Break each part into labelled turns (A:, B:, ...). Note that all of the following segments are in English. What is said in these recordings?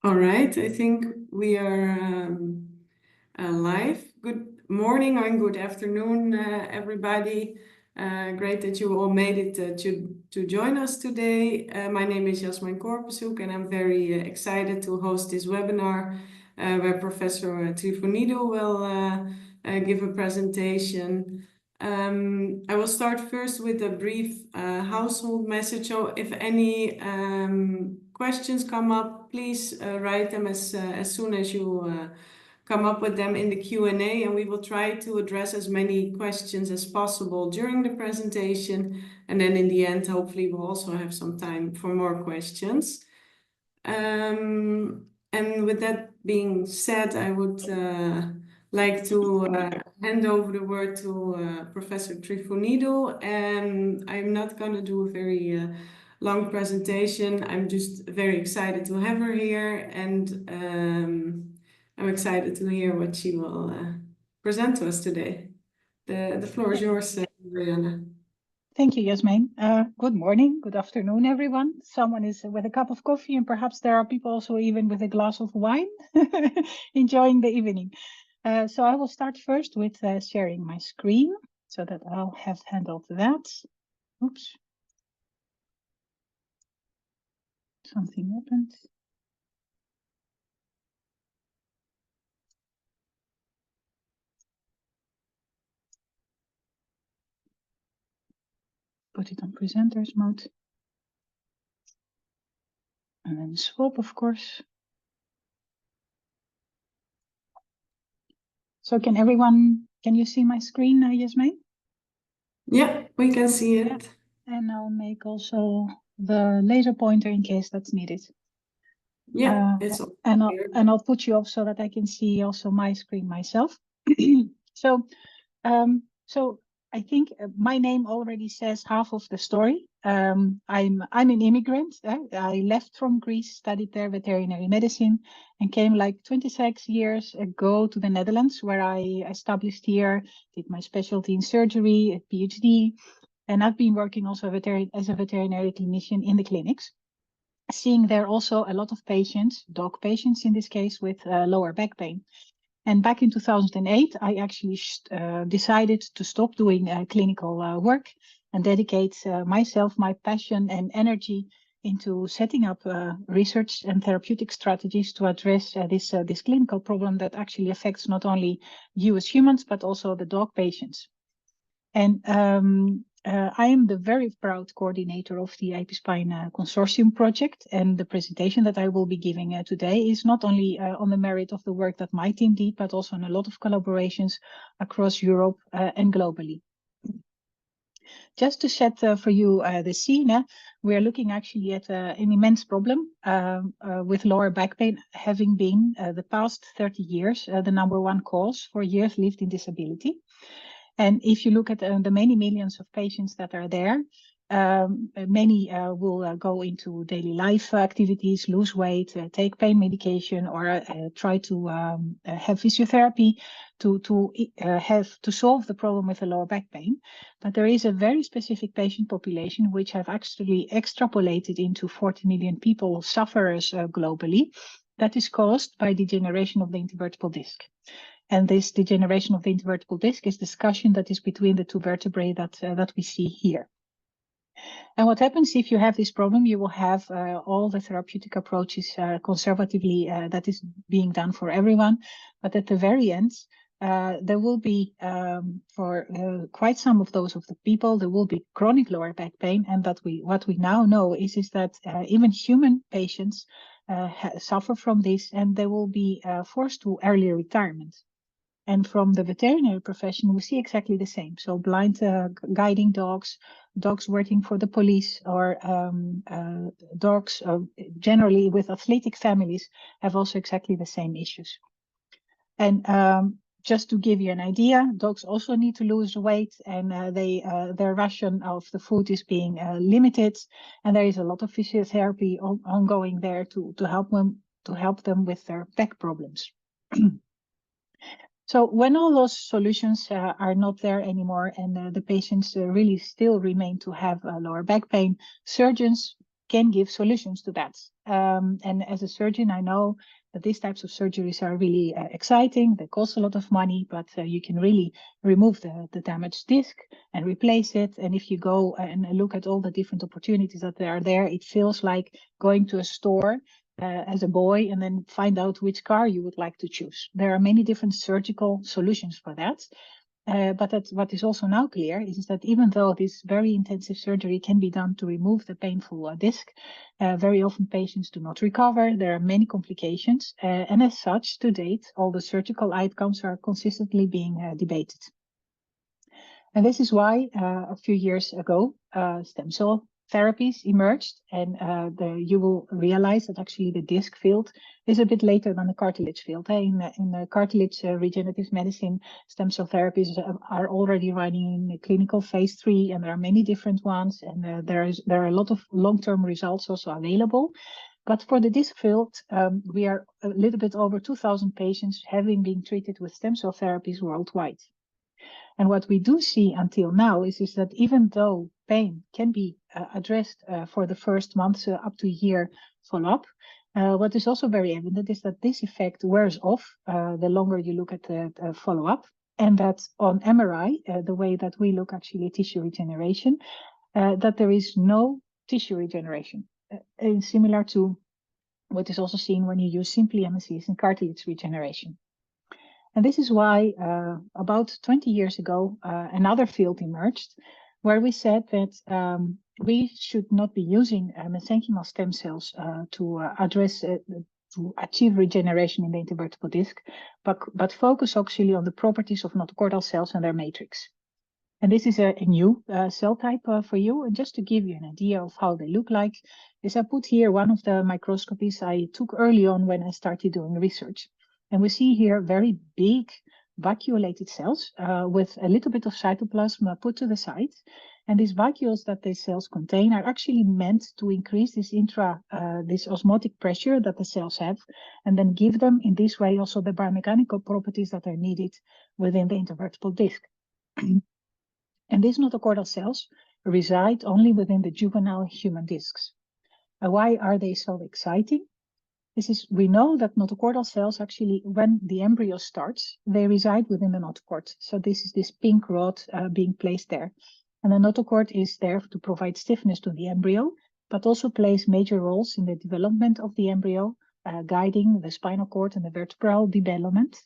A: All right, I think we are live. Good morning and good afternoon, everybody. Great that you all made it to join us today. My name is Jasmijn Korpershoek, and I'm very excited to host this webinar where Professor Tryfonidou will give a presentation. I will start first with a brief household message. So if any questions come up, please write them as soon as you come up with them in the Q&A, and we will try to address as many questions as possible during the presentation. And then in the end, hopefully we'll also have some time for more questions. And with that being said, I would like to hand over the word to Professor Tryfonidou, and I'm not going to do a very long presentation. I'm just very excited to have her here, and I'm excited to hear what she will present to us today. The floor is yours, Marianna.
B: Thank you, Jasmijn. Good morning, good afternoon, everyone. Someone is with a cup of coffee, and perhaps there are people also even with a glass of wine enjoying the evening. So I will start first with sharing my screen so that I'll have handled that. Oops. Something happened. Put it on presenters mode. And then swap, of course. So can you see my screen, Jasmijn?
A: Yeah, we can see it.
B: Yeah. And I'll make also the laser pointer in case that's needed.
A: Yeah,
B: and I'll put you off so that I can see also my screen myself. So I think my name already says half of the story. I'm an immigrant. I left from Greece, studied there veterinary medicine, and came like 26 years ago to the Netherlands, where I established here, did my specialty in surgery, a PhD, and I've been working also as a veterinary clinician in the clinics, seeing there also a lot of patients, dog patients in this case, with lower back pain. And back in 2008, I actually decided to stop doing clinical work and dedicate myself, my passion and energy into setting up research and therapeutic strategies to address this clinical problem that actually affects not only you as humans, but also the dog patients. And I am the very proud coordinator of the iPSCs consortium project, and the presentation that I will be giving today is not only on the merit of the work that my team did, but also on a lot of collaborations across Europe and globally. Just to set for you the scene, we are looking actually at an immense problem with lower back pain having been the past 30 years the #1 cause for years lived in disability. And if you look at the many millions of patients that are there, many will go into daily life activities, lose weight, take pain medication, or try to have physiotherapy to solve the problem with the lower back pain. But there is a very specific patient population which have actually extrapolated into 40 million people sufferers globally. That is caused by degeneration of the intervertebral disc. And this degeneration of the intervertebral disc is discussion that is between the two vertebrae that we see here. And what happens if you have this problem, you will have all the therapeutic approaches conservatively that is being done for everyone. But at the very end, there will be, for quite some of those of the people, there will be chronic lower back pain. And what we now know is that even human patients suffer from this, and they will be forced to early retirement. And from the veterinary profession, we see exactly the same. So blind guiding dogs, dogs working for the police, or dogs generally with athletic families have also exactly the same issues. And just to give you an idea, dogs also need to lose weight, and their ration of the food is being limited. And there is a lot of physiotherapy ongoing there to help them with their back problems. So when all those solutions are not there anymore, and the patients really still remain to have lower back pain, surgeons can give solutions to that. And as a surgeon, I know that these types of surgeries are really exciting. They cost a lot of money, but you can really remove the damaged disc and replace it. And if you go and look at all the different opportunities that are there, it feels like going to a store as a boy and then find out which car you would like to choose. There are many different surgical solutions for that. But what is also now clear is that even though this very intensive surgery can be done to remove the painful disc, very often patients do not recover. There are many complications. And as such, to date, all the surgical outcomes are consistently being debated. And this is why a few years ago, stem cell therapies emerged, and you will realize that actually the disc field is a bit later than the cartilage field. In the cartilage regenerative medicine, stem cell therapies are already running in clinical phase 3, and there are many different ones, and there are a lot of long-term results also available. But for the disc field, we are a little bit over 2,000 patients having been treated with stem cell therapies worldwide. And what we do see until now is that even though pain can be addressed for the first months up to a year follow-up, what is also very evident is that this effect wears off the longer you look at the follow-up, and that on MRI, the way that we look actually at tissue regeneration, that there is no tissue regeneration, similar to what is also seen when you use simply MSCs in cartilage regeneration. And this is why about 20 years ago, another field emerged where we said that we should not be using mesenchymal stem cells to achieve regeneration in the intervertebral disc, but focus actually on the properties of notochordal cells and their matrix. And this is a new cell type for you. And just to give you an idea of how they look like, is I put here one of the microscopies I took early on when I started doing research. And we see here very big vacuolated cells with a little bit of cytoplasm put to the side. And these vacuoles that these cells contain are actually meant to increase this osmotic pressure that the cells have, and then give them in this way also the biomechanical properties that are needed within the intervertebral disc. And these notochordal cells reside only within the juvenile human discs. Why are they so exciting? We know that notochordal cells actually, when the embryo starts, they reside within the notochord. So this is this pink rod being placed there. And the notochord is there to provide stiffness to the embryo, but also plays major roles in the development of the embryo, guiding the spinal cord and the vertebral development.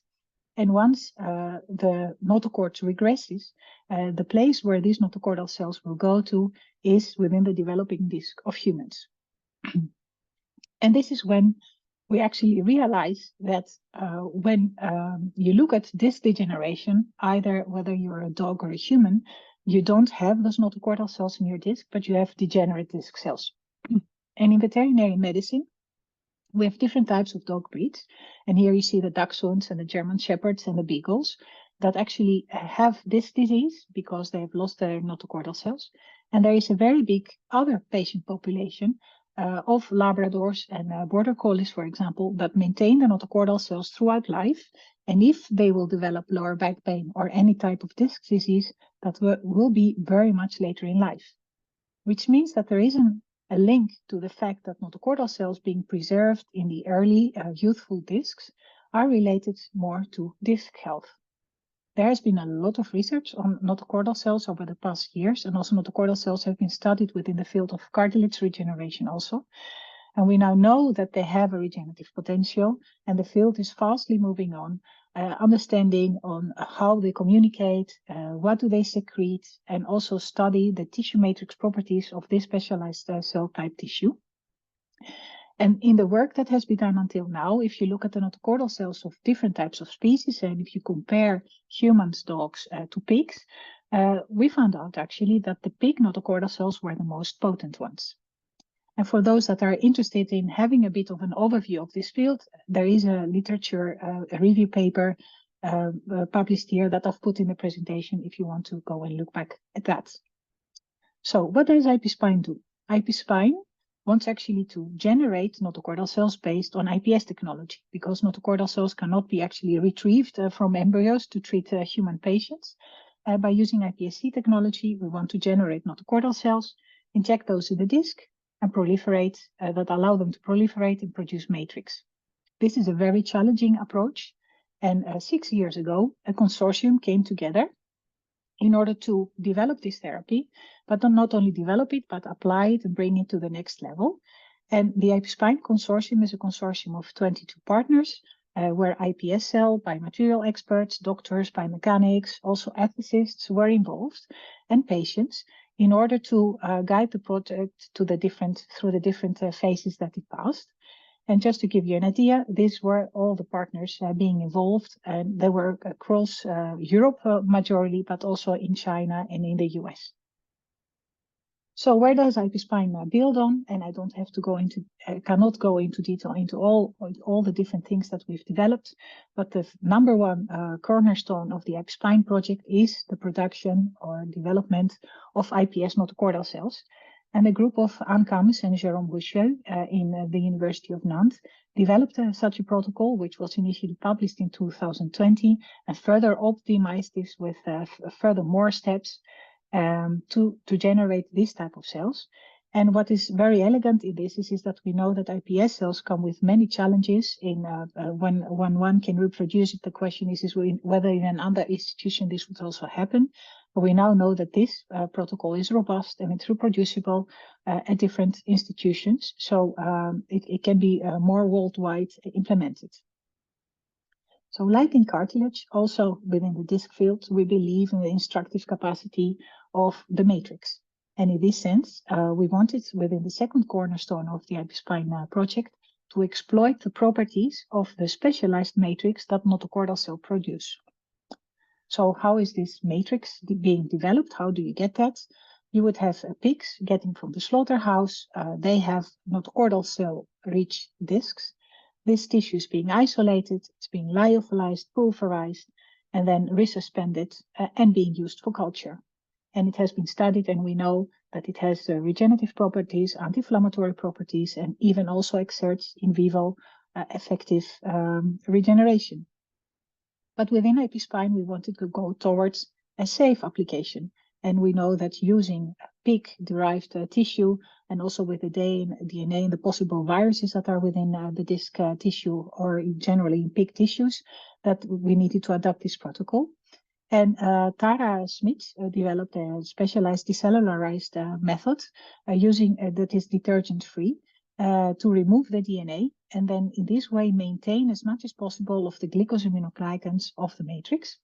B: And once the notochord regresses, the place where these notochordal cells will go to is within the developing disc of humans. And this is when we actually realize that when you look at disc degeneration, either whether you're a dog or a human, you don't have those notochordal cells in your disc, but you have degenerate disc cells. And in veterinary medicine, we have different types of dog breeds. And here you see the Dachshunds and the German Shepherds and the Beagles that actually have this disease because they have lost their notochordal cells. And there is a very big other patient population of Labradors and Border Collies, for example, that maintain the notochordal cells throughout life. And if they will develop lower back pain or any type of disc disease, that will be very much later in life, which means that there isn't a link to the fact that notochordal cells being preserved in the early youthful discs are related more to disc health. There has been a lot of research on notochordal cells over the past years, and also notochordal cells have been studied within the field of cartilage regeneration also. And we now know that they have a regenerative potential, and the field is fastly moving on, understanding on how they communicate, what do they secrete, and also study the tissue matrix properties of this specialized cell type tissue. And in the work that has been done until now, if you look at the notochordal cells of different types of species, and if you compare humans, dogs to pigs, we found out actually that the pig notochordal cells were the most potent ones. And for those that are interested in having a bit of an overview of this field, there is a literature, a review paper published here that I've put in the presentation if you want to go and look back at that. So what does iPScine do? iPScine wants actually to generate notochordal cells based on IPS technology, because notochordal cells cannot be actually retrieved from embryos to treat human patients. By using iPSC technology, we want to generate notochordal cells, inject those in the disc, and proliferate, that allow them to proliferate and produce matrix. This is a very challenging approach. And 6 years ago, a consortium came together in order to develop this therapy, but not only develop it, but apply it and bring it to the next level. And the iPSpine consortium is a consortium of 22 partners, where IPSC, biomaterial experts, doctors, biomechanics, also ethicists were involved, and patients, in order to guide the project to through the different phases that it passed. And just to give you an idea, these were all the partners being involved, and they were across Europe majorly, but also in China and in the US. So where does iPSPine build on? And I don't have to go into, cannot go into detail into all the different things that we've developed, but the number one cornerstone of the iPSPine project is the production or development of iPS notochordal cells. And a group of Anne Camus and Jérôme Rouchieu in the University of Nantes developed such a protocol, which was initially published in 2020, and further optimized this with further more steps to generate this type of cells. And what is very elegant in this is that we know that iPS cells come with many challenges in when one can reproduce it. The question is whether in another institution this would also happen. But we now know that this protocol is robust and it's reproducible at different institutions. So it can be more worldwide implemented. So like in cartilage, also within the disc field, we believe in the instructive capacity of the matrix. And in this sense, we wanted within the second cornerstone of the iPSPine project to exploit the properties of the specialized matrix that notochordal cells produce. So how is this matrix being developed? How do you get that? You would have pigs getting from the slaughterhouse. They have notochordal cell rich discs. This tissue is being isolated, it's being lyophilized, pulverized, and then resuspended and being used for culture. And it has been studied, and we know that it has regenerative properties, anti-inflammatory properties, and even also exerts in vivo effective regeneration. But within iPSPine, we wanted to go towards a safe application. And we know that using pig-derived tissue, and also with the DNA and the possible viruses that are within the disc tissue, or generally in pig tissues, that we needed to adapt this protocol. And Tara Smith developed a specialized decellularized method using that is detergent-free to remove the DNA, and then in this way maintain as much as possible of the glycosaminoglycans of the matrix.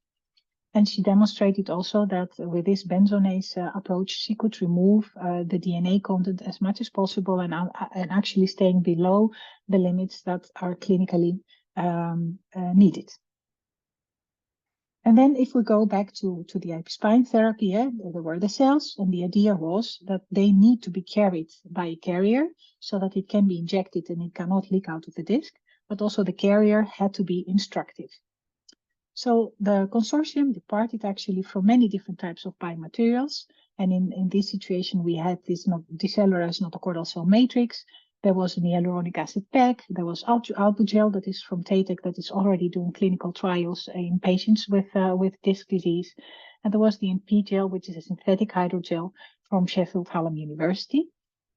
B: And she demonstrated also that with this benzonase approach, she could remove the DNA content as much as possible and actually staying below the limits that are clinically needed. And then if we go back to the iPSPine therapy, there were the cells, and the idea was that they need to be carried by a carrier so that it can be injected and it cannot leak out of the disc, but also the carrier had to be instructive. So the consortium departed actually from many different types of biomaterials. And in this situation, we had this decellularized notochordal cell matrix. There was an hyaluronic acid pack. There was albugel that is from TATEC that is already doing clinical trials in patients with disc disease. And there was the NP gel, which is a synthetic hydrogel from Sheffield Hallam University.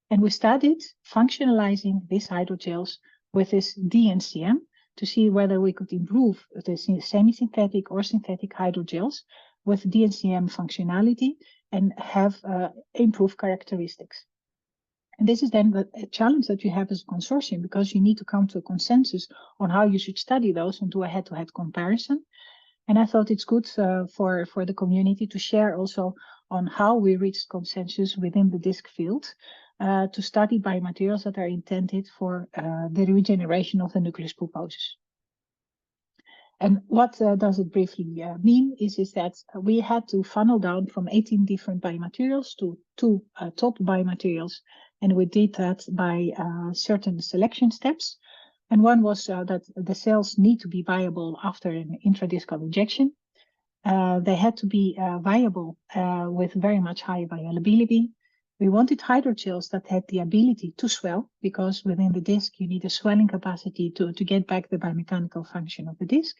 B: And we studied functionalizing these hydrogels with this DNCM to see whether we could improve the semi-synthetic or synthetic hydrogels with DNCM functionality and have improved characteristics. And this is then a challenge that you have as a consortium, because you need to come to a consensus on how you should study those and do a head-to-head comparison. And I thought it's good for the community to share also on how we reached consensus within the disc field to study biomaterials that are intended for the regeneration of the nucleus pulposus. And what does it briefly mean is that we had to funnel down from 18 different biomaterials to 2 top biomaterials. And we did that by certain selection steps. And one was that the cells need to be viable after an intradiscal injection. They had to be viable with very much high bioavailability. We wanted hydrogels that had the ability to swell, because within the disc you need a swelling capacity to get back the biomechanical function of the disc.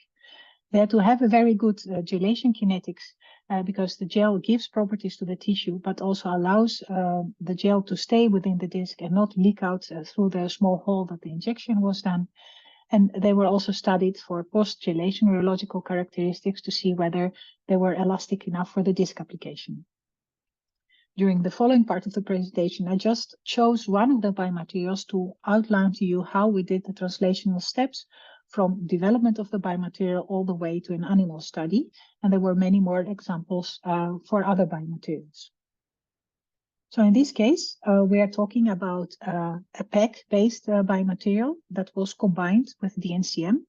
B: They had to have a very good gelation kinetics because the gel gives properties to the tissue, but also allows the gel to stay within the disc and not leak out through the small hole that the injection was done. And they were also studied for post-gelation rheological characteristics to see whether they were elastic enough for the disc application. During the following part of the presentation, I just chose one of the biomaterials to outline to you how we did the translational steps from development of the biomaterial all the way to an animal study. And there were many more examples for other biomaterials. So in this case, we are talking about a PEG-based biomaterial that was combined with DNCM.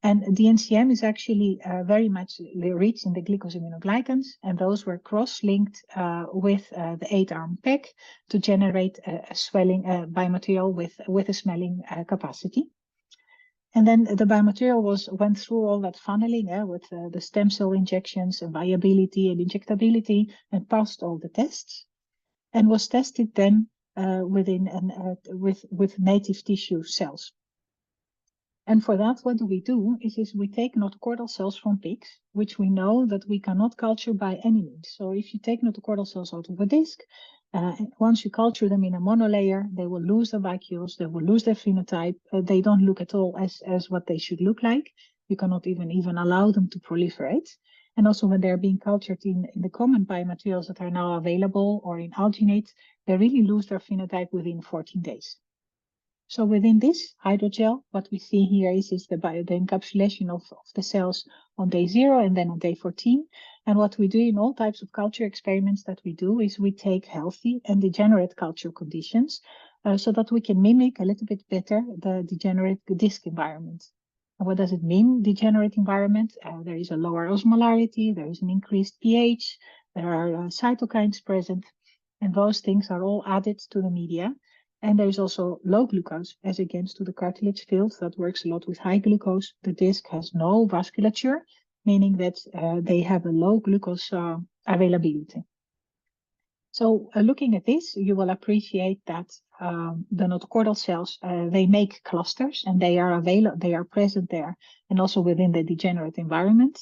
B: And DNCM is actually very much rich in the glycosaminoglycans, and those were cross-linked with the 8-arm PEG to generate a swelling biomaterial with a smelling capacity. And then the biomaterial went through all that funneling with the stem cell injections and viability and injectability and passed all the tests and was tested then with native tissue cells. And for that, what do? Is we take notochordal cells from pigs, which we know that we cannot culture by any means. So if you take notochordal cells out of a disc, once you culture them in a monolayer, they will lose the vacuoles, they will lose their phenotype. They don't look at all as what they should look like. You cannot even allow them to proliferate. And also when they're being cultured in the common biomaterials that are now available or in alginate, they really lose their phenotype within 14 days. So within this hydrogel, what we see here is the encapsulation of the cells on day 0 and then on day 14. And what we do in all types of culture experiments that we do is we take healthy and degenerate culture conditions so that we can mimic a little bit better the degenerate disc environment. And what does it mean, degenerate environment? There is a lower osmolarity, there is an increased pH, there are cytokines present, and those things are all added to the media. And there is also low glucose as against to the cartilage field that works a lot with high glucose. The disc has no vasculature, meaning that they have a low glucose availability. So looking at this, you will appreciate that the notochordal cells, they make clusters and they are present there and also within the degenerate environment.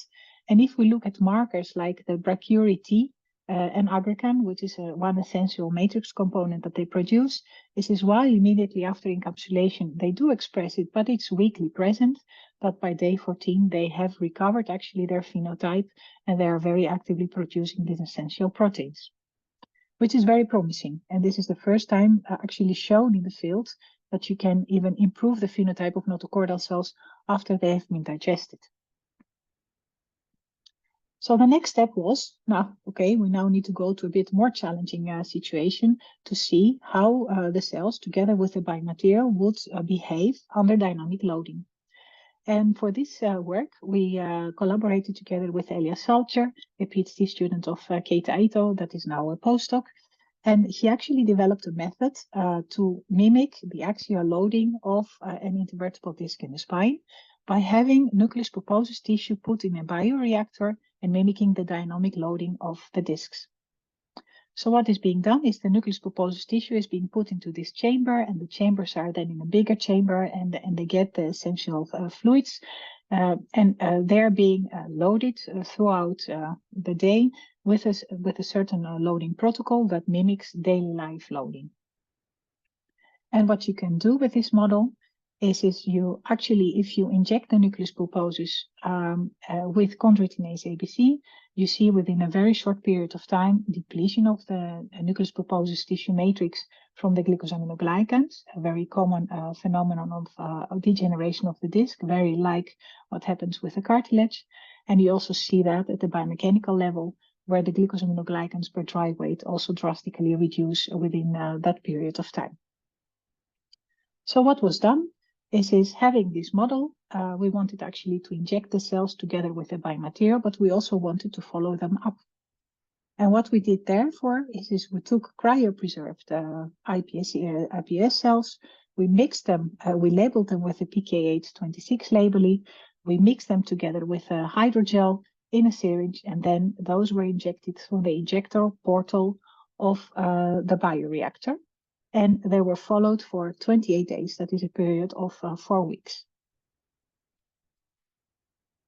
B: And if we look at markers like the brachyury T, and aggrecan, which is one essential matrix component that they produce, this is why immediately after encapsulation they do express it, but it's weakly present. But by day 14 they have recovered actually their phenotype and they are very actively producing these essential proteins, which is very promising. And this is the first time actually shown in the field that you can even improve the phenotype of notochordal cells after they have been digested. So the next step was, we now need to go to a bit more challenging situation to see how the cells together with the biomaterial would behave under dynamic loading. And for this work, we collaborated together with Elias Salcher, a PhD student of Keita Ito that is now a postdoc. And he actually developed a method to mimic the axial loading of an intervertebral disc in the spine by having nucleus pulposus tissue put in a bioreactor and mimicking the dynamic loading of the discs. So what is being done is the nucleus pulposus tissue is being put into this chamber, and the chambers are then in a bigger chamber, and they get the essential fluids, and they're being loaded throughout the day with a certain loading protocol that mimics daily life loading. And what you can do with this model is you actually, if you inject the nucleus pulposus with chondroitinase ABC, you see within a very short period of time depletion of the nucleus pulposus tissue matrix from the glycosaminoglycans, a very common phenomenon of degeneration of the disc, very like what happens with the cartilage. And you also see that at the biomechanical level, where the glycosaminoglycans per dry weight also drastically reduce within that period of time. So what was done is having this model, we wanted actually to inject the cells together with the biomaterial, but we also wanted to follow them up. And what we did therefore is we took cryopreserved iPS cells, we mixed them, we labeled them with the PK826 labeling, we mixed them together with a hydrogel in a syringe, and then those were injected through the injector portal of the bioreactor. And they were followed for 28 days. That is a period of 4 weeks.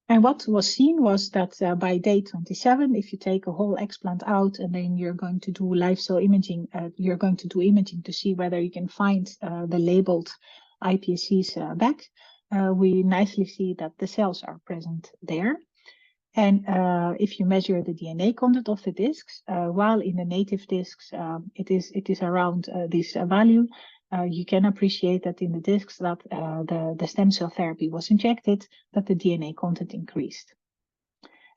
B: And what was seen was that by day 27, if you take a whole explant out and then you're going to do live cell imaging, you're going to do imaging to see whether you can find the labeled iPSCs back, we nicely see that the cells are present there. And if you measure the DNA content of the discs, while in the native discs it is around this value, you can appreciate that in the discs that the stem cell therapy was injected, that the DNA content increased.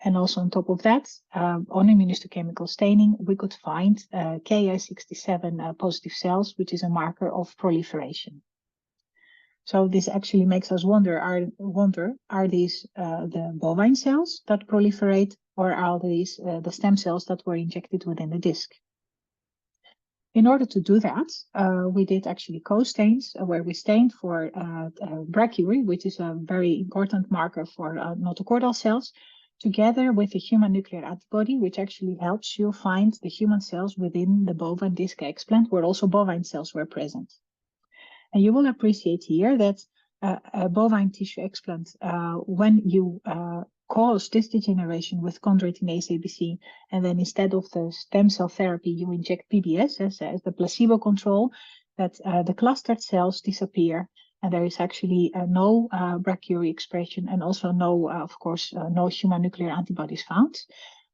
B: And also on top of that, on immunohistochemical staining, we could find Ki67 positive cells, which is a marker of proliferation. So this actually makes us wonder, are these the bovine cells that proliferate, or are these the stem cells that were injected within the disc? In order to do that, we did actually co-stains where we stained for brachyury, which is a very important marker for notochordal cells, together with the human nuclear antibody, which actually helps you find the human cells within the bovine disc explant, where also bovine cells were present. And you will appreciate here that a bovine tissue explant, when you cause this degeneration with chondroitinase ABC, and then instead of the stem cell therapy, you inject PBS as the placebo control, that the clustered cells disappear, and there is actually no brachyury expression, and also no, of course, no human nuclear antibodies found.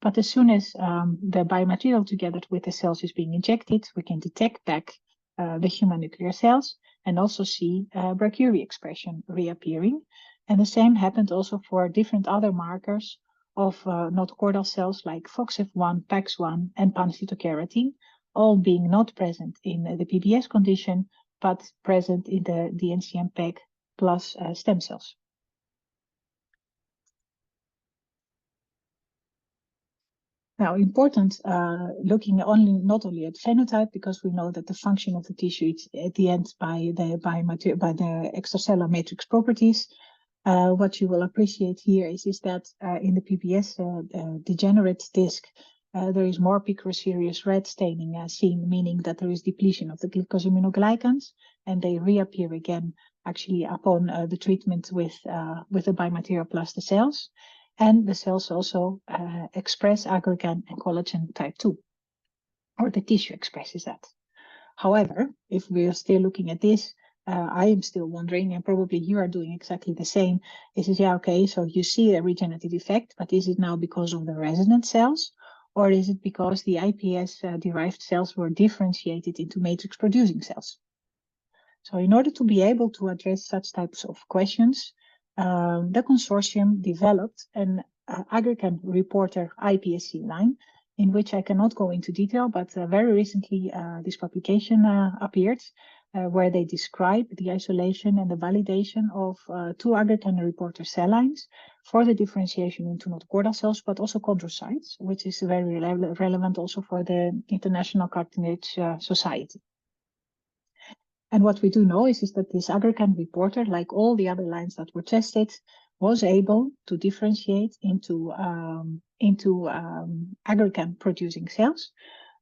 B: But as soon as the biomaterial together with the cells is being injected, we can detect back the human nuclear cells, and also see brachyury expression reappearing. And the same happened also for different other markers of notochordal cells like FOXF1, PAX1, and pancytokeratin, all being not present in the PBS condition, but present in the DNCM PEG plus stem cells. Now, important, looking not only at phenotype, because we know that the function of the tissue is at the end by the extracellular matrix properties. What you will appreciate here is that in the PBS degenerate disc, there is more picroserous red staining seen, meaning that there is depletion of the glycosaminoglycans, and they reappear again actually upon the treatment with the biomaterial plus the cells. And the cells also express aggregan and collagen type 2, or the tissue expresses that. However, if we are still looking at this, I am still wondering, and probably you are doing exactly the same, yeah, okay, so you see a regenerative effect, but is it now because of the resident cells, or is it because the iPS-derived cells were differentiated into matrix-producing cells? So in order to be able to address such types of questions, the consortium developed an aggregate reporter iPSC line, in which I cannot go into detail, but very recently this publication appeared, where they describe the isolation and the validation of two aggregate reporter cell lines for the differentiation into notochordal cells, but also chondrocytes, which is very relevant also for the International Cartilage Society. And what we do know is that this aggregate reporter, like all the other lines that were tested, was able to differentiate into aggregate producing cells,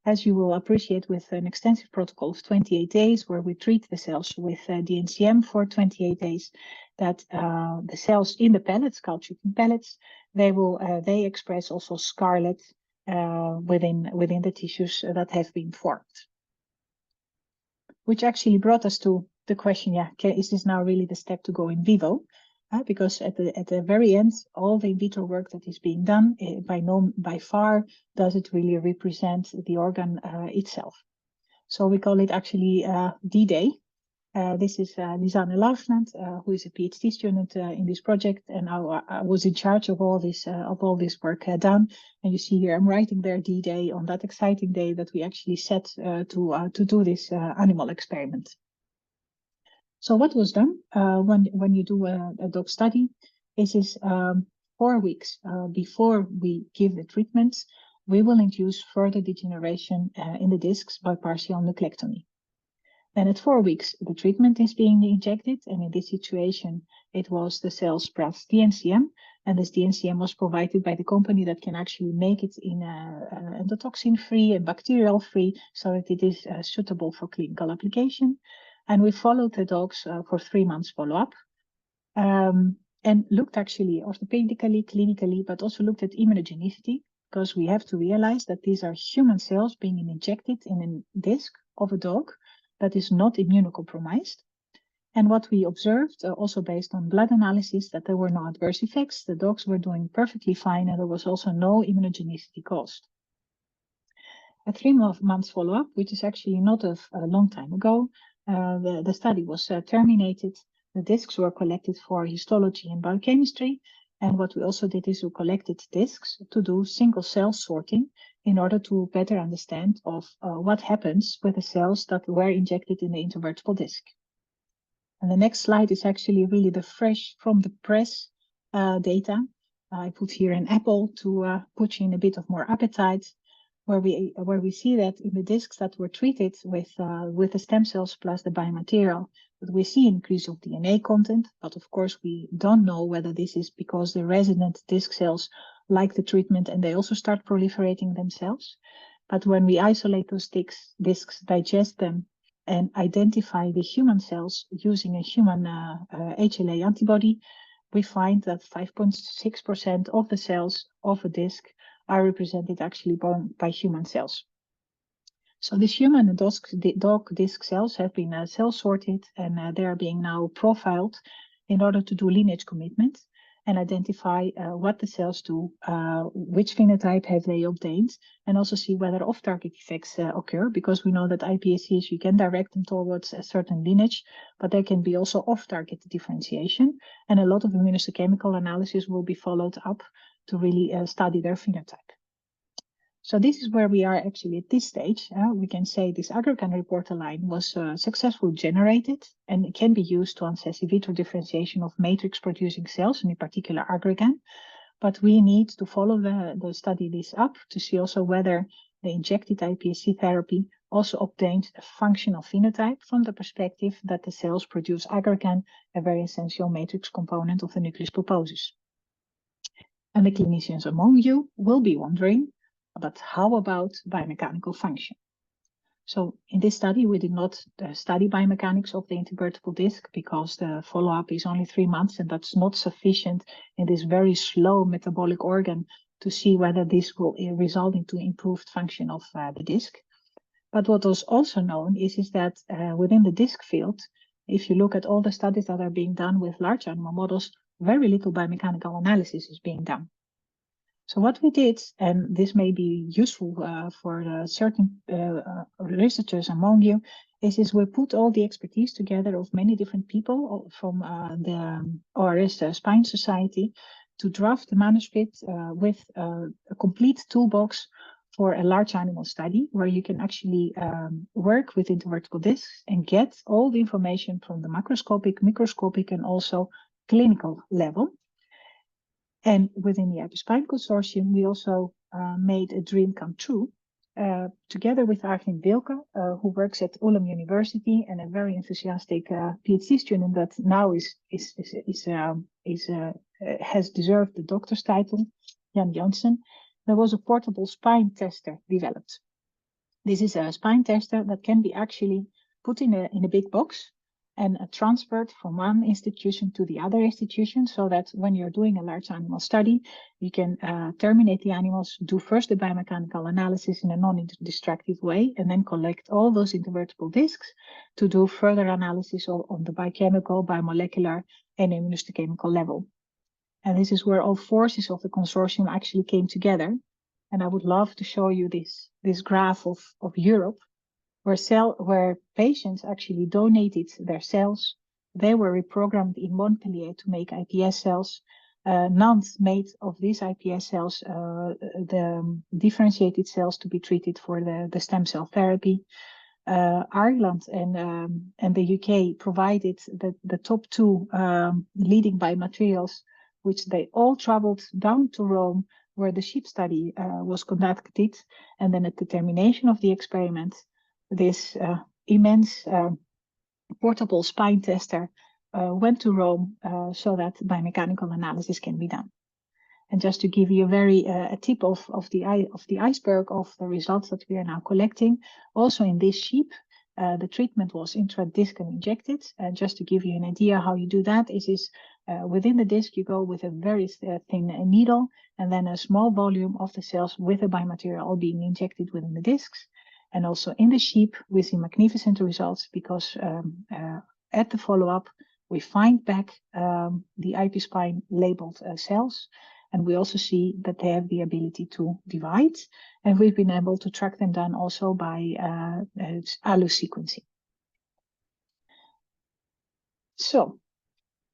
B: as you will appreciate, with an extensive protocol of 28 days, where we treat the cells with DNCM for 28 days, that the cells in the pellets, cultured in pellets, they express also scarlet within the tissues that have been formed. Which actually brought us to the question, yeah, is this now really the step to go in vivo? Because at the very end, all the in vitro work that is being done, by far, does it really represent the organ itself? So we call it actually D-Day. This is Lisanne Laufland, who is a PhD student in this project, and I was in charge of all this work done. And you see here, I'm writing there D-Day on that exciting day that we actually set to do this animal experiment. So what was done when you do a dog study is 4 weeks before we give the treatments, we will induce further degeneration in the discs by partial nuclectomy. Then at 4 weeks, the treatment is being injected, and in this situation, it was the cells plus DNCM, and this DNCM was provided by the company that can actually make it in endotoxin-free and bacterial-free, so that it is suitable for clinical application. And we followed the dogs for 3 months follow-up. and looked actually orthopedically, clinically, but also looked at immunogenicity, because we have to realize that these are human cells being injected in a disc of a dog that is not immunocompromised. And what we observed, also based on blood analysis, that there were no adverse effects. The dogs were doing perfectly fine, and there was also no immunogenicity caused. At 3 months follow-up, which is actually not a long time ago, the study was terminated. The discs were collected for histology and biochemistry. And what we also did is we collected discs to do single cell sorting in order to better understand of what happens with the cells that were injected in the intervertebral disc. And the next slide is actually really the fresh from the press data. I put here an apple to put you in a bit of more appetite, where we see that in the discs that were treated with the stem cells plus the biomaterial, that we see increase of DNA content. But of course, we don't know whether this is because the resident disc cells like the treatment and they also start proliferating themselves. But when we isolate those discs, digest them, and identify the human cells using a human HLA antibody, we find that 5.6% of the cells of a disc are represented actually by human cells. So these human and dog disc cells have been cell sorted, and they are being now profiled in order to do lineage commitment and identify what the cells do, which phenotype have they obtained, and also see whether off-target effects occur, because we know that iPSCs, you can direct them towards a certain lineage, but there can be also off-target differentiation, and a lot of immunohistochemical analysis will be followed up to really study their phenotype. So this is where we are actually at this stage. We can say this aggregan reporter line was successfully generated, and it can be used to assess in vitro differentiation of matrix producing cells, and in particular aggregan. But we need to follow the study this up to see also whether the injected iPSC therapy also obtained a functional phenotype from the perspective that the cells produce aggregan, a very essential matrix component of the nucleus pulposus. And the clinicians among you will be wondering, but how about biomechanical function? So in this study, we did not study biomechanics of the intervertebral disc because the follow-up is only 3 months, and that's not sufficient in this very slow metabolic organ to see whether this will result into improved function of the disc. But what was also known is that within the disc field, if you look at all the studies that are being done with large animal models, very little biomechanical analysis is being done. So what we did, and this may be useful for certain researchers among you, is we put all the expertise together of many different people from the ORS Spine Society to draft the manuscript with a complete toolbox for a large animal study, where you can actually work with intervertebral discs and get all the information from the macroscopic, microscopic, and also clinical level. And within the iPSPine consortium, we also made a dream come true together with Arvin Wilke, who works at Ulm University and a very enthusiastic PhD student that now has deserved the doctor's title, Jan Jansen. There was a portable spine tester developed. This is a spine tester that can be actually put in a big box and transferred from one institution to the other institution, so that when you're doing a large animal study, you can terminate the animals, do first the biomechanical analysis in a non-destructive way, and then collect all those intervertebral discs to do further analysis on the biochemical, biomolecular, and immunohistochemical level. And this is where all forces of the consortium actually came together. And I would love to show you this graph of Europe, where patients actually donated their cells. They were reprogrammed in Montpellier to make iPS cells. Nantes made of these iPS cells the differentiated cells to be treated for the stem cell therapy. Ireland and the UK provided the top 2 leading biomaterials, which they all traveled down to Rome, where the sheep study was conducted. And then at the termination of the experiment, this immense portable spine tester went to Rome so that biomechanical analysis can be done. And just to give you a tip of the iceberg of the results that we are now collecting, also in this sheep, the treatment was intradiscal injected. Just to give you an idea how you do that is within the disc, you go with a very thin needle and then a small volume of the cells with a biomaterial all being injected within the discs. And also in the sheep, we see magnificent results because at the follow-up, we find back the iPScine labeled cells. And we also see that they have the ability to divide. And we've been able to track them down also by ALU sequencing. So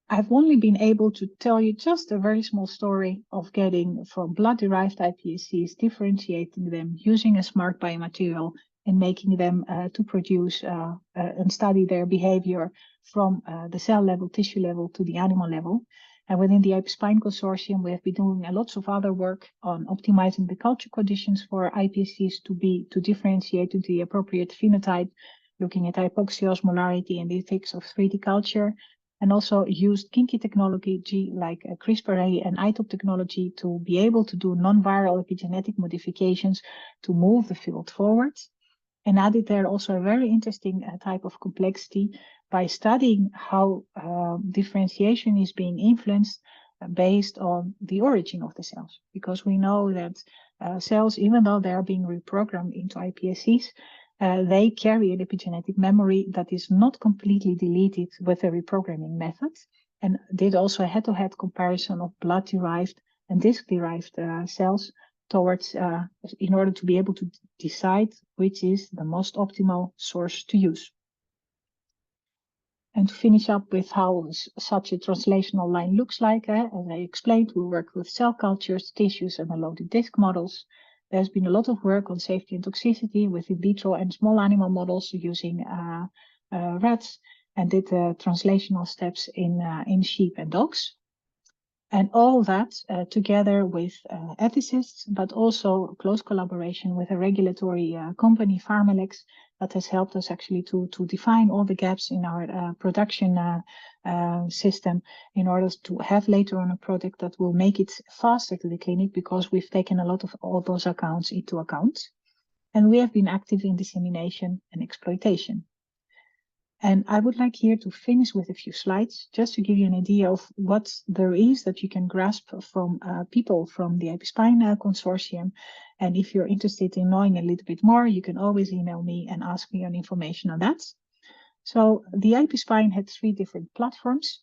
B: I've only been able to tell you just a very small story of getting from blood-derived iPSCs, differentiating them, using a smart biomaterial, and making them to produce and study their behavior from the cell level, tissue level to the animal level. And within the iPSpine consortium, we have been doing lots of other work on optimizing the culture conditions for iPSCs to differentiate to the appropriate phenotype, looking at hypoxia, osmolarity, and the effects of 3D culture, and also used kinky technology like CRISPR and iTop technology to be able to do non-viral epigenetic modifications to move the field forward. And added there also a very interesting type of complexity by studying how differentiation is being influenced based on the origin of the cells. Because we know that cells, even though they are being reprogrammed into iPSCs, they carry an epigenetic memory that is not completely deleted with the reprogramming method. And did also a head-to-head comparison of blood-derived and disc-derived cells towards in order to be able to decide which is the most optimal source to use. And to finish up with how such a translational line looks like, as I explained, we work with cell cultures, tissues, and loaded disc models. There's been a lot of work on safety and toxicity with in vitro and small animal models using rats, and did translational steps in sheep and dogs. And all that together with ethicists, but also close collaboration with a regulatory company, Pharmalex, that has helped us actually to define all the gaps in our production system in order to have later on a product that will make it faster to the clinic, because we've taken a lot of all those accounts into account. And we have been active in dissemination and exploitation. And I would like here to finish with a few slides, just to give you an idea of what there is that you can grasp from people from the iPScine consortium. And if you're interested in knowing a little bit more, you can always email me and ask me on information on that. So the iPScine had 3 different platforms.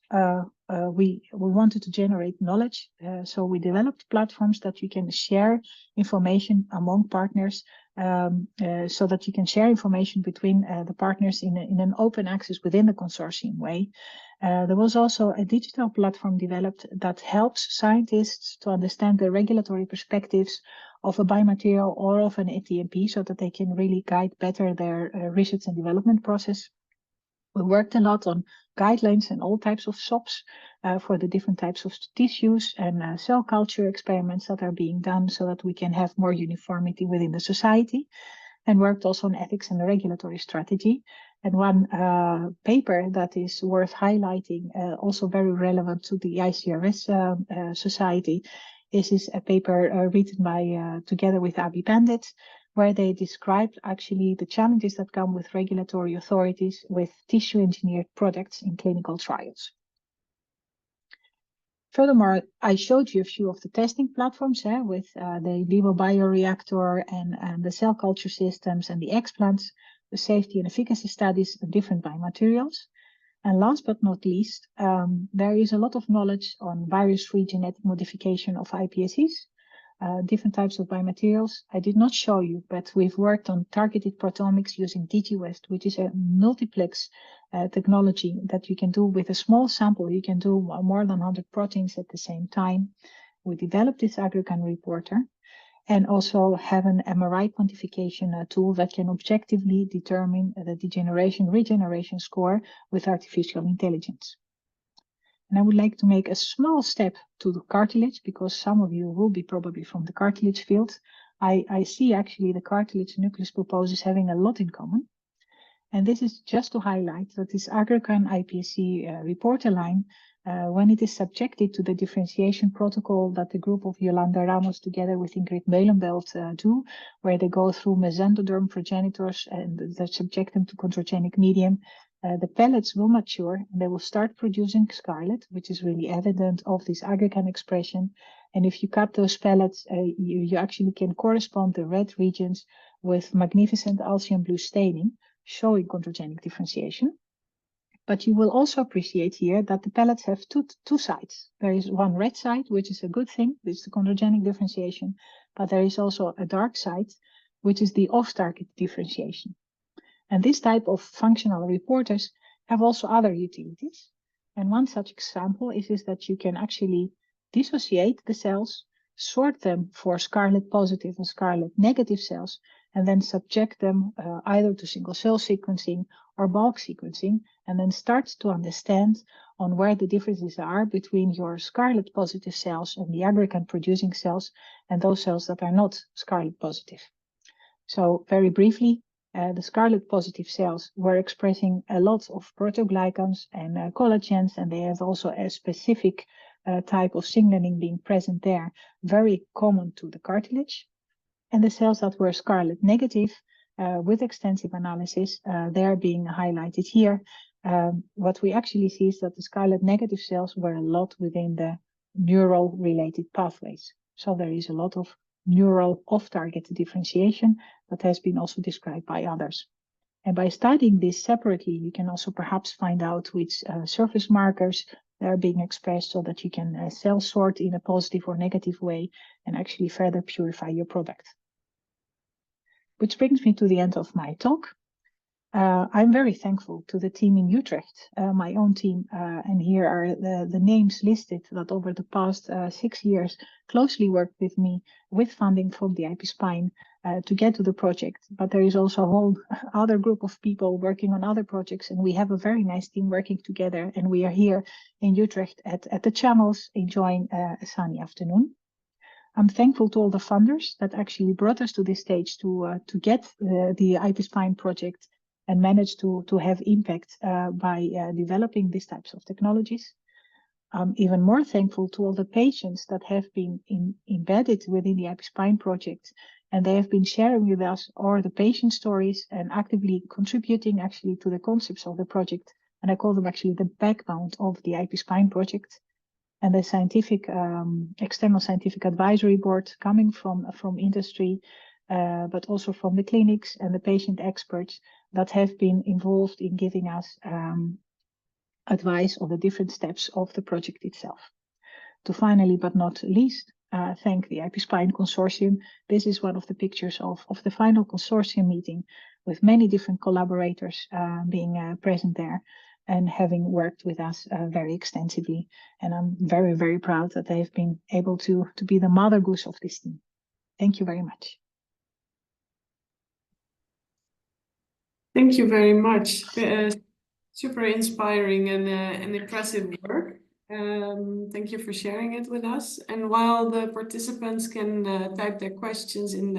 B: We wanted to generate knowledge. So we developed platforms that you can share information among partners, so that you can share information between the partners in an open access within the consortium way. There was also a digital platform developed that helps scientists to understand the regulatory perspectives of a biomaterial or of an ATMP, so that they can really guide better their research and development process. We worked a lot on guidelines and all types of SOPs for the different types of tissues and cell culture experiments that are being done, so that we can have more uniformity within the society, and worked also on ethics and regulatory strategy. And one paper that is worth highlighting, also very relevant to the ICRS Society, is a paper written by together with Abi Pandit, where they described actually the challenges that come with regulatory authorities with tissue engineered products in clinical trials. Furthermore, I showed you a few of the testing platforms with the vivo bioreactor and the cell culture systems and the explants, the safety and efficacy studies of different biomaterials. And last but not least, there is a lot of knowledge on virus-free genetic modification of iPSCs. Different types of biomaterials. I did not show you, but we've worked on targeted proteomics using DGWest, which is a multiplex technology that you can do with a small sample. You can do more than 100 proteins at the same time. We developed this aggregate reporter and also have an MRI quantification tool that can objectively determine the degeneration regeneration score with artificial intelligence. And I would like to make a small step to the cartilage, because some of you will be probably from the cartilage field. I see actually the cartilage nucleus pulposus having a lot in common. And this is just to highlight that this Agricon iPSC reporter line, when it is subjected to the differentiation protocol that the group of Yolanda Ramos together with Ingrid Meulenbelt do, where they go through mesendoderm progenitors and they subject them to chondrogenic medium, the pellets will mature and they will start producing scarlet, which is really evident of this Agricon expression. And if you cut those pellets, you actually can correspond the red regions with magnificent Alcian blue staining, showing chondrogenic differentiation. But you will also appreciate here that the pellets have two sides. There is one red side, which is a good thing, this is the chondrogenic differentiation, but there is also a dark side, which is the off-target differentiation. And this type of functional reporters have also other utilities. And one such example is that you can actually dissociate the cells, sort them for scarlet positive and scarlet negative cells, and then subject them either to single cell sequencing or bulk sequencing, and then start to understand on where the differences are between your scarlet positive cells and the Agricon producing cells and those cells that are not scarlet positive. So very briefly, the scarlet positive cells were expressing a lot of proteoglycans and collagens, and they have also a specific type of signaling being present there, very common to the cartilage. And the cells that were scarlet negative, with extensive analysis, they are being highlighted here. What we actually see is that the scarlet negative cells were a lot within the neural related pathways. So there is a lot of neural off-target differentiation that has been also described by others. And by studying this separately, you can also perhaps find out which surface markers are being expressed so that you can cell sort in a positive or negative way and actually further purify your product. Which brings me to the end of my talk. I'm very thankful to the team in Utrecht, my own team, and here are the names listed that over the past 6 years closely worked with me with funding from the iPSCs to get to the project. But there is also a whole other group of people working on other projects, and we have a very nice team working together, and we are here in Utrecht at the channels enjoying a sunny afternoon. I'm thankful to all the funders that actually brought us to this stage to get the iPSPine project and manage to have impact by developing these types of technologies. I'm even more thankful to all the patients that have been embedded within the iPSPine project, and they have been sharing with us all the patient stories and actively contributing actually to the concepts of the project. And I call them actually the backbone of the iPSPine project. And the scientific, external scientific advisory board coming from industry, but also from the clinics and the patient experts that have been involved in giving us advice on the different steps of the project itself. To finally, but not least, thank the iPSCs consortium. This is one of the pictures of the final consortium meeting with many different collaborators being present there and having worked with us very extensively. And I'm very, very proud that they've been able to be the mother goose of this team. Thank you very much.
A: Thank you very much. Super inspiring and impressive work. Thank you for sharing it with us. And while the participants can type their questions in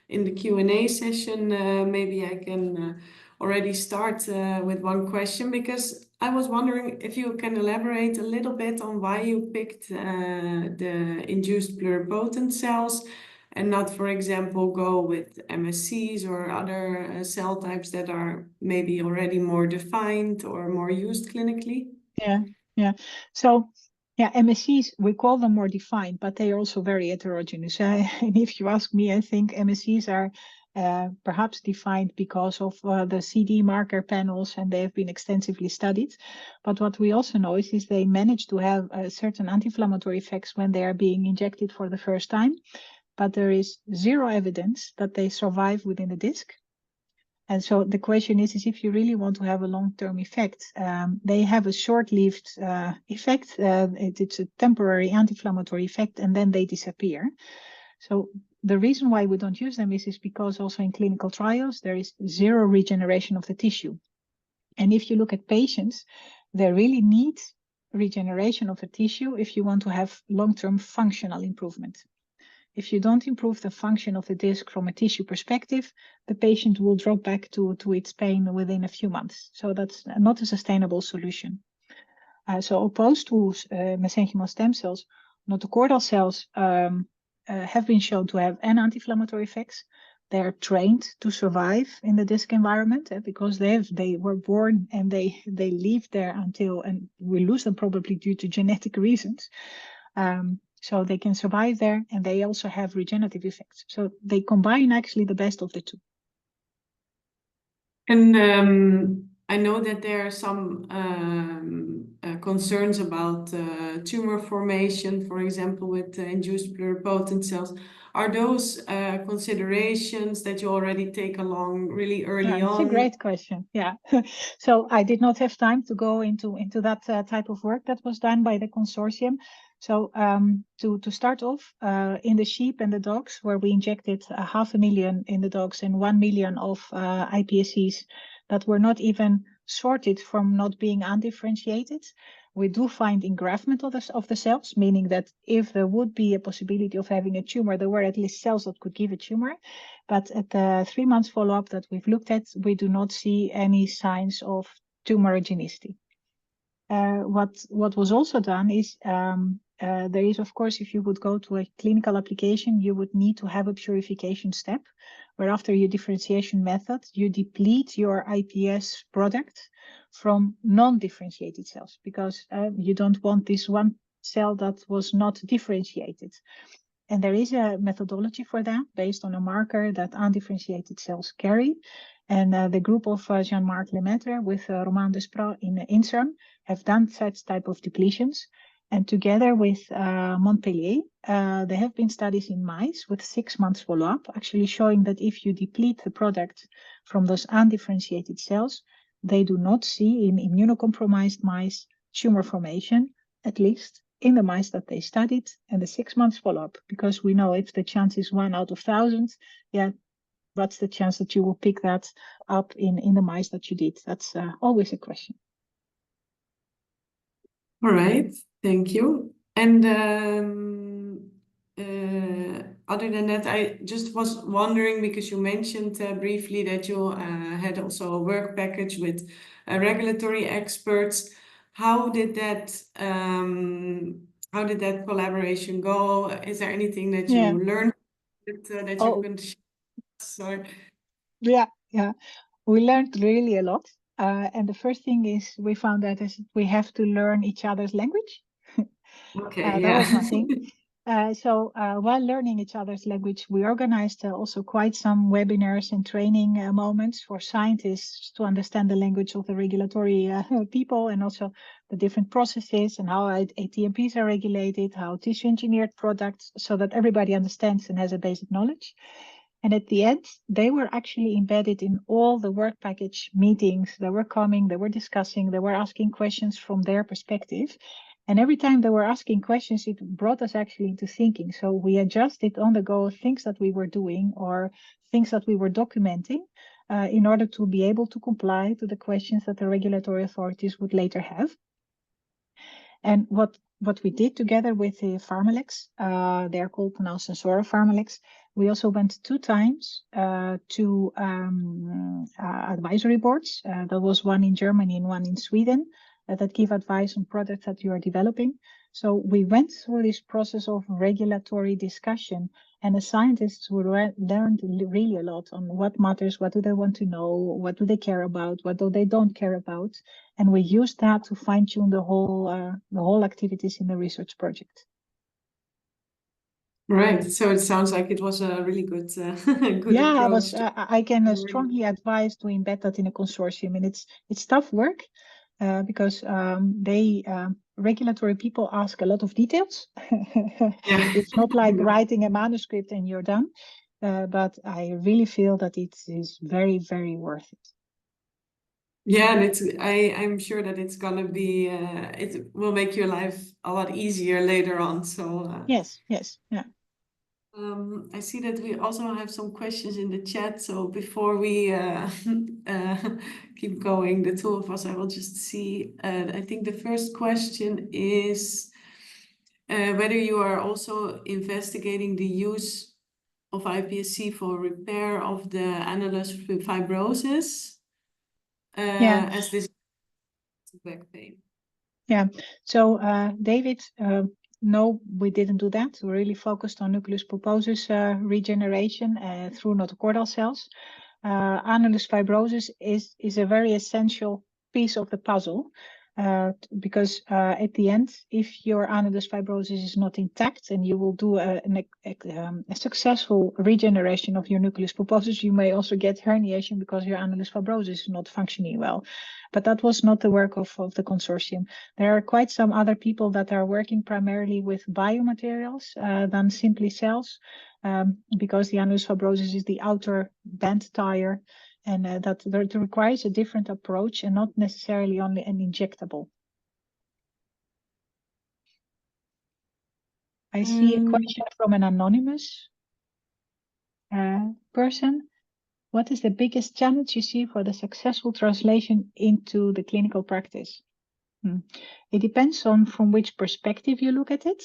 A: the Q&A session, maybe I can already start with one question, because I was wondering if you can elaborate a little bit on why you picked the induced pluripotent cells and not, for example, go with MSCs or other cell types that are maybe already more defined or more used clinically?
B: Yeah. So, yeah, MSCs, we call them more defined, but they are also very heterogeneous. And if you ask me, I think MSCs are perhaps defined because of the CD marker panels, and they have been extensively studied. But what we also know is they manage to have certain anti-inflammatory effects when they are being injected for the first time. But there is zero evidence that they survive within the disc. And so the question is if you really want to have a long-term effect, they have a short-lived effect. It's a temporary anti-inflammatory effect, and then they disappear. So the reason why we don't use them is because also in clinical trials, there is zero regeneration of the tissue. And if you look at patients, they really need regeneration of the tissue if you want to have long-term functional improvement. if you don't improve the function of the disc from a tissue perspective, the patient will drop back to its pain within a few months. So that's not a sustainable solution. So opposed to mesenchymal stem cells, notochordal cells have been shown to have an anti-inflammatory effects. They are trained to survive in the disc environment because they were born and they live there until, and we lose them probably due to genetic reasons. So they can survive there, and they also have regenerative effects. So they combine actually the best of the two.
A: And I know that there are some concerns about tumor formation, for example, with induced pluripotent cells. Are those considerations that you already take along really early
B: It's
A: on?
B: a great question. Yeah. So I did not have time to go into that type of work that was done by the consortium. So to start off, in the sheep and the dogs, where we injected 500,000 in the dogs and 1 million of iPSCs that were not even sorted from not being undifferentiated, we do find engraftment of the cells, meaning that if there would be a possibility of having a tumor, there were at least cells that could give a tumor. But at the 3 months follow-up that we've looked at, we do not see any signs of tumorigenicity. What was also done is there is, of course, if you would go to a clinical application, you would need to have a purification step, where after your differentiation method, you deplete your iPS product from non-differentiated cells, because you don't want this one cell that was not differentiated. And there is a methodology for that based on a marker that undifferentiated cells carry. And the group of Jean-Marc Lemaitre with Romain Desprats in INSERM have done such type of depletions. And together with Montpellier, there have been studies in mice with 6 months follow-up, actually showing that if you deplete the product from those undifferentiated cells, they do not see in immunocompromised mice tumor formation, at least in the mice that they studied, and the 6 months follow-up, because we know if the chance is 1 out of 1,000, yeah, what's the chance that you will pick that up in the mice that you did? That's always a question.
A: All right, thank you. And other than that, I just was wondering, because you mentioned briefly that you had also a work package with regulatory experts. How did that collaboration go? Is there anything that you learned that you can share? Sorry.
B: Yeah, we learned really a lot. And the first thing is we found that we have to learn each other's language.
A: Okay,
B: that was one thing. So while learning each other's language, we organized also quite some webinars and training moments for scientists to understand the language of the regulatory people, and also the different processes and how ATMPs are regulated, how tissue engineered products, so that everybody understands and has a basic knowledge. And at the end, they were actually embedded in all the work package meetings. They were coming, they were discussing, they were asking questions from their perspective. And every time they were asking questions, it brought us actually into thinking. So we adjusted on the go things that we were doing or things that we were documenting in order to be able to comply to the questions that the regulatory authorities would later have. And what we did together with the Pharmalex, they're called now Sensora Pharmalex, we also went 2 times to advisory boards. There was one in Germany and one in Sweden that give advice on products that you are developing. So we went through this process of regulatory discussion, and the scientists learned really a lot on what matters, what do they want to know, what do they care about, what do they don't care about, and we used that to fine-tune the whole activities in the research project.
A: Right. So it sounds like it was a really good, good
B: yeah,
A: approach.
B: I can strongly advise to embed that in a consortium, and it's tough work because regulatory people ask a lot of details. It's not like writing a manuscript and you're done, but I really feel that it is very, very worth it.
A: Yeah, and I'm sure that it's gonna be it will make your life a lot easier later on. So
B: yes, yeah.
A: I see that we also have some questions in the chat. So before we keep going, the 2 of us, I will just see. I think the first question is, whether you are also investigating the use of iPSC for repair of the annulus fibrosis, as this back pain.
B: Yeah, so David, no, we didn't do that. We really focused on nucleus pulposus regeneration through notochordal cells. Annulus fibrosis is a very essential piece of the puzzle because at the end, if your annulus fibrosis is not intact and you will do a successful regeneration of your nucleus pulposus, you may also get herniation because your annulus fibrosis is not functioning well. But that was not the work of the consortium. There are quite some other people that are working primarily with biomaterials than simply cells. Because the annulus fibrosis is the outer band tire, and that requires a different approach and not necessarily only an injectable. I see a question from an anonymous person. What is the biggest challenge you see for the successful translation into the clinical practice? It depends on from which perspective you look at it.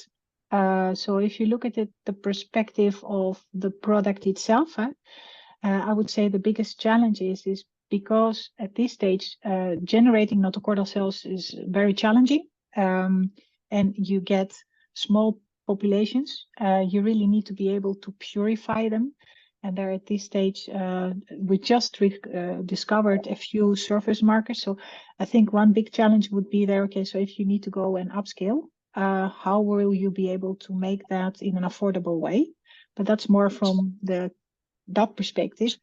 B: So if you look at it, the perspective of the product itself, I would say the biggest challenge is because at this stage, generating notochordal cells is very challenging, and you get small populations. You really need to be able to purify them. And there at this stage, we just discovered a few surface markers. So I think one big challenge would be there. Okay, so if you need to go and upscale, how will you be able to make that in an affordable way? But that's more from that perspective.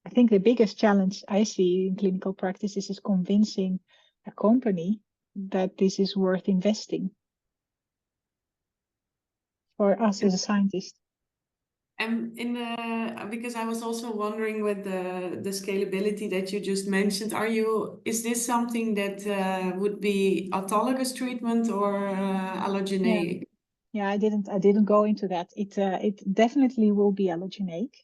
B: I think the biggest challenge I see in clinical practice is convincing a company that this is worth investing for us as a scientist.
A: And because I was also wondering with the scalability that you just mentioned, is this something that would be autologous treatment or allogeneic?
B: Yeah, I didn't go into that. It definitely will be allogeneic,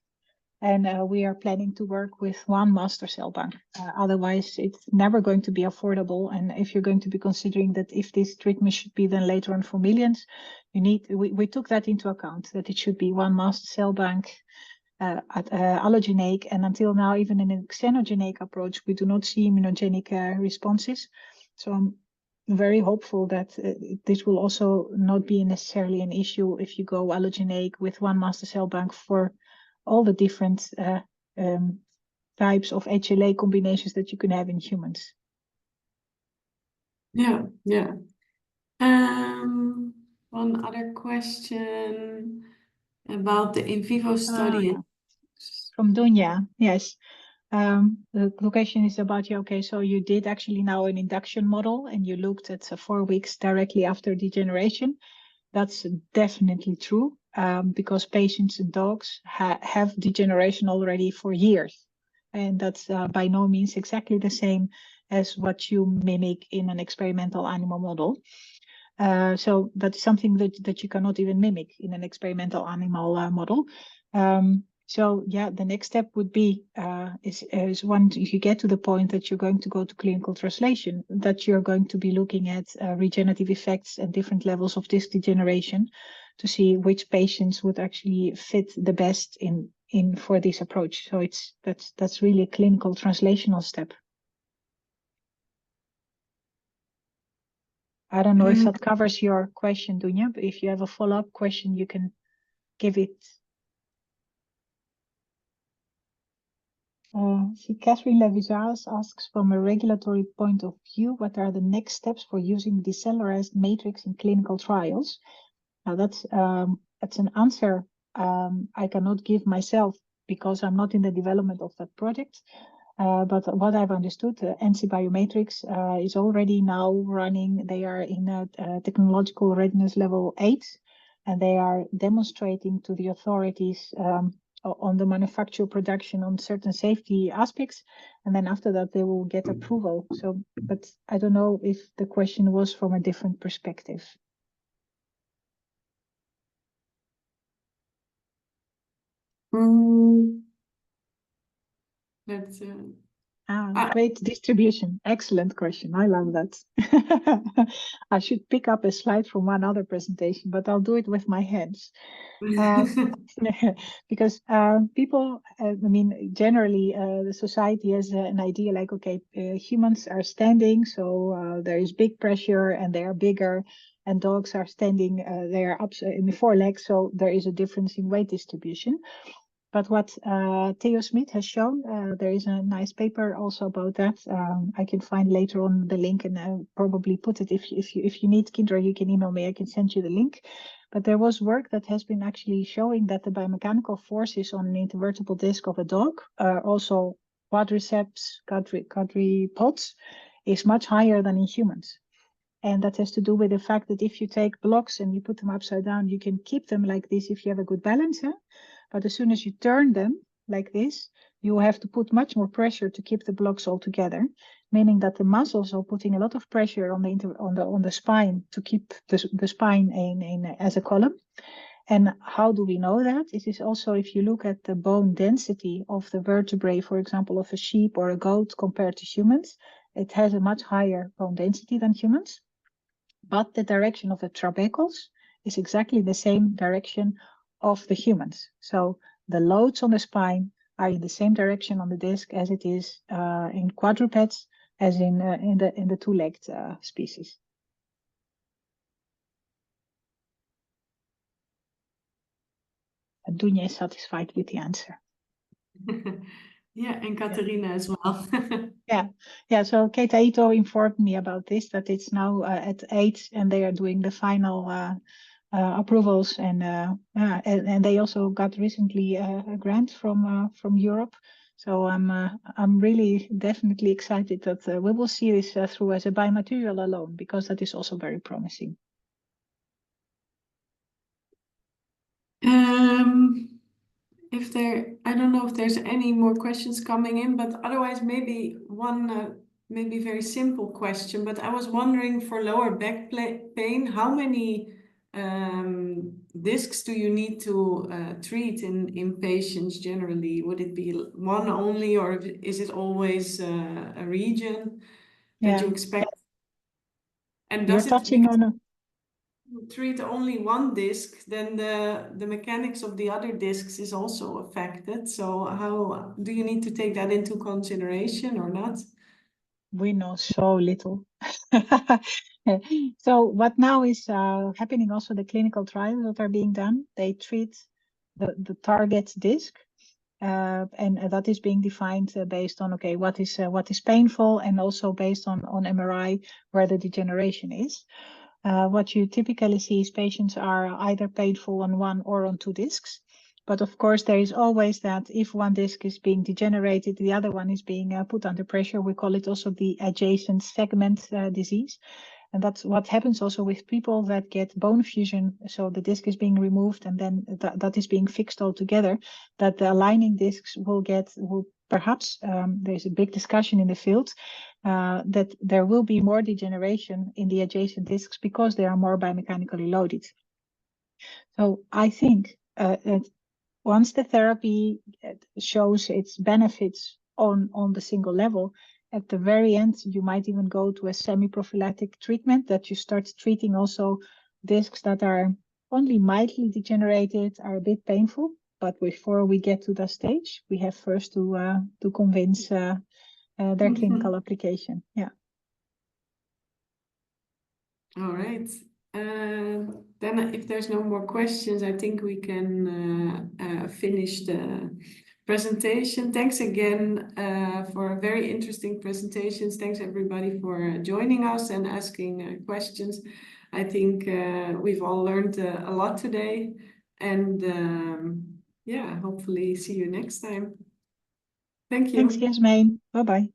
B: and we are planning to work with one master cell bank. Otherwise, it's never going to be affordable. And if you're going to be considering that if this treatment should be then later on for millions, we took that into account, that it should be one master cell bank allogeneic. And until now, even in a xenogenic approach, we do not see immunogenic responses. So I'm very hopeful that this will also not be necessarily an issue if you go allogeneic with one master cell bank for all the different types of HLA combinations that you can have in humans.
A: Yeah. One other question about the in vivo study.
B: From Dunya, yes. The question is about so you did actually now an induction model and you looked at 4 weeks directly after degeneration. That's definitely true because patients and dogs have degeneration already for years. And that's by no means exactly the same as what you mimic in an experimental animal model. So that's something that you cannot even mimic in an experimental animal model. So yeah, the next step would be is once you get to the point that you're going to go to clinical translation, that you're going to be looking at regenerative effects and different levels of disc degeneration to see which patients would actually fit the best in for this approach. So that's really a clinical translational step. I don't know if that covers your question, Dunya, but if you have a follow-up question, you can give it. See, Catherine Levizares asks, from a regulatory point of view, what are the next steps for using decellularized matrix in clinical trials? Now that's an answer I cannot give myself because I'm not in the development of that project. But what I've understood, NC Biomatrix is already now running. They are in a technological readiness level 8, and they are demonstrating to the authorities on the manufacture production on certain safety aspects, and then after that they will get approval. So, but I don't know if the question was from a different perspective.
A: That's
B: Weight distribution. Excellent question. I love that. I should pick up a slide from one other presentation, but I'll do it with my hands. Because people, I mean, generally, the society has an idea like, okay, humans are standing, so there is big pressure and they are bigger, and dogs are standing, they are up in the forelegs, so there is a difference in weight distribution. But what Theo Smit has shown, there is a nice paper also about that. I can find later on the link and probably put it if you need, Kindra, you can email me. I can send you the link. But there was work that has been actually showing that the biomechanical forces on an intervertebral disc of a dog, also quadriceps, quadripods, is much higher than in humans. And that has to do with the fact that if you take blocks and you put them upside down, you can keep them like this if you have a good balance. Huh? But as soon as you turn them like this, you have to put much more pressure to keep the blocks all together, meaning that the muscles are putting a lot of pressure on the spine to keep the spine as a column. And how do we know that? It is also if you look at the bone density of the vertebrae, for example, of a sheep or a goat compared to humans, it has a much higher bone density than humans. But the direction of the trabecals is exactly the same direction of the humans. So the loads on the spine are in the same direction on the disc as it is in quadrupeds, as in the two-legged species. And Dunja is satisfied with the answer.
A: Yeah, and Katerina as well.
B: Yeah. So Keita Ito informed me about this, that it's now at 8 and they are doing the final approvals, and they also got recently a grant from Europe. So I'm really definitely excited that we will see this through as a biomaterial alone, because that is also very promising.
A: I don't know if there's any more questions coming in, but otherwise maybe one maybe very simple question. But I was wondering, for lower back pain, how many discs do you need to treat in patients generally? Would it be one only, or is it always a region that you expect? And
B: You're touching on a
A: treat only one disc, then the mechanics of the other discs is also affected. So how do you need to take that into consideration or not?
B: We know so little. So what now is happening, also the clinical trials that are being done, they treat the target disc, and that is being defined based on, okay, what is painful, and also based on MRI where the degeneration is. What you typically see is patients are either painful on one or on two discs. But of course, there is always that if one disc is being degenerated, the other one is being put under pressure. We call it also the adjacent segment disease. And that's what happens also with people that get bone fusion. So the disc is being removed and then that is being fixed all together, that the aligning discs will perhaps, there's a big discussion in the field, that there will be more degeneration in the adjacent discs because they are more biomechanically loaded. So I think that once the therapy shows its benefits on the single level, at the very end, you might even go to a semi-prophylactic treatment, that you start treating also discs that are only mildly degenerated, are a bit painful. But before we get to that stage, we have first to convince their clinical application. Yeah.
A: All right. Then if there's no more questions, I think we can finish the presentation. Thanks again for very interesting presentations. Thanks everybody for joining us and asking questions. I think we've all learned a lot today, and yeah, hopefully see you next time. Thank you.
B: Thanks, Jasmijn. Bye-bye.